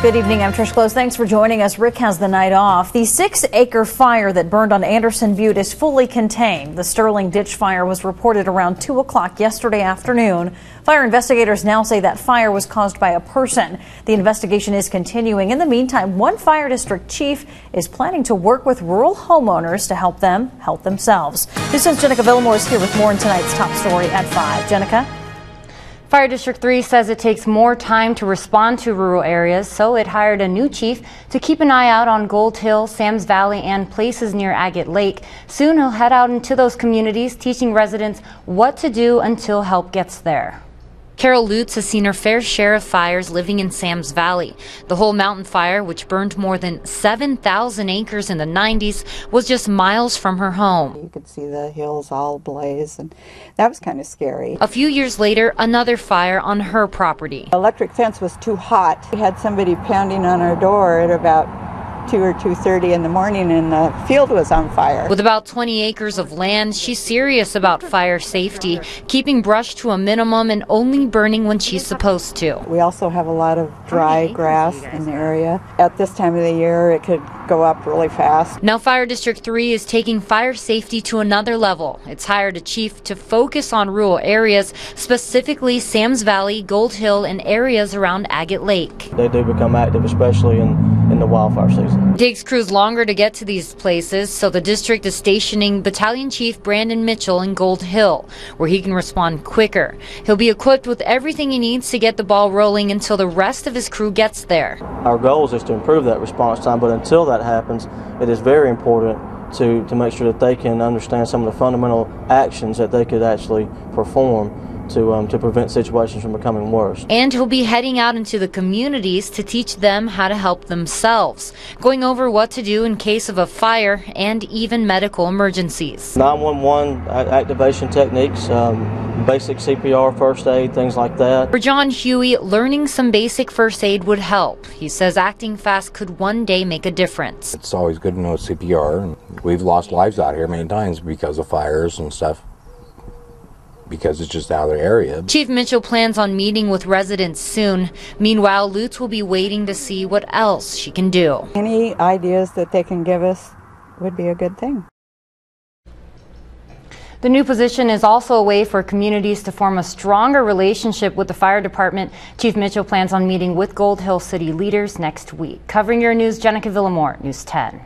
Good evening, I'm Trish Close. Thanks for joining us. Rick has the night off. The 6-acre fire that burned on Anderson Butte is fully contained. The Sterling Ditch fire was reported around 2 o'clock yesterday afternoon. Fire investigators now say that fire was caused by a person. The investigation is continuing. In the meantime, one fire district chief is planning to work with rural homeowners to help them help themselves. This is Jenica Villamor is here with more in tonight's top story at 5. Jenica? Fire District 3 says it takes more time to respond to rural areas, so it hired a new chief to keep an eye out on Gold Hill, Sam's Valley, and places near Agate Lake. Soon he'll head out into those communities, teaching residents what to do until help gets there. Carol Lutz has seen her fair share of fires living in Sam's Valley. The whole mountain fire, which burned more than 7,000 acres in the 90s, was just miles from her home. You could see the hills all ablaze, and that was kind of scary. A few years later, another fire on her property. The electric fence was too hot. We had somebody pounding on our door at about 2 or 2:30 in the morning, and the field was on fire. With about 20 acres of land, she's serious about fire safety, keeping brush to a minimum and only burning when she's supposed to. We also have a lot of dry grass in the area. At this time of the year, it could go up really fast. Now Fire District 3 is taking fire safety to another level. It's hired a chief to focus on rural areas, specifically Sam's Valley, Gold Hill, and areas around Agate Lake. They do become active, especially in the wildfire season. Takes crews longer to get to these places, so the district is stationing Battalion Chief Brandon Mitchell in Gold Hill, where he can respond quicker. He'll be equipped with everything he needs to get the ball rolling until the rest of his crew gets there. Our goal is to improve that response time, but until that happens, it is very important to make sure that they can understand some of the fundamental actions that they could actually perform to prevent situations from becoming worse. And he'll be heading out into the communities to teach them how to help themselves, going over what to do in case of a fire and even medical emergencies. 911 activation techniques, basic CPR, first aid, things like that. For John Huey, learning some basic first aid would help. He says acting fast could one day make a difference. It's always good to know CPR. We've lost lives out here many times because of fires and stuff, because it's just out of the area. Chief Mitchell plans on meeting with residents soon. Meanwhile, Lutz will be waiting to see what else she can do. Any ideas that they can give us would be a good thing. The new position is also a way for communities to form a stronger relationship with the fire department. Chief Mitchell plans on meeting with Gold Hill City leaders next week. Covering your news, Jenica Villamor, News 10.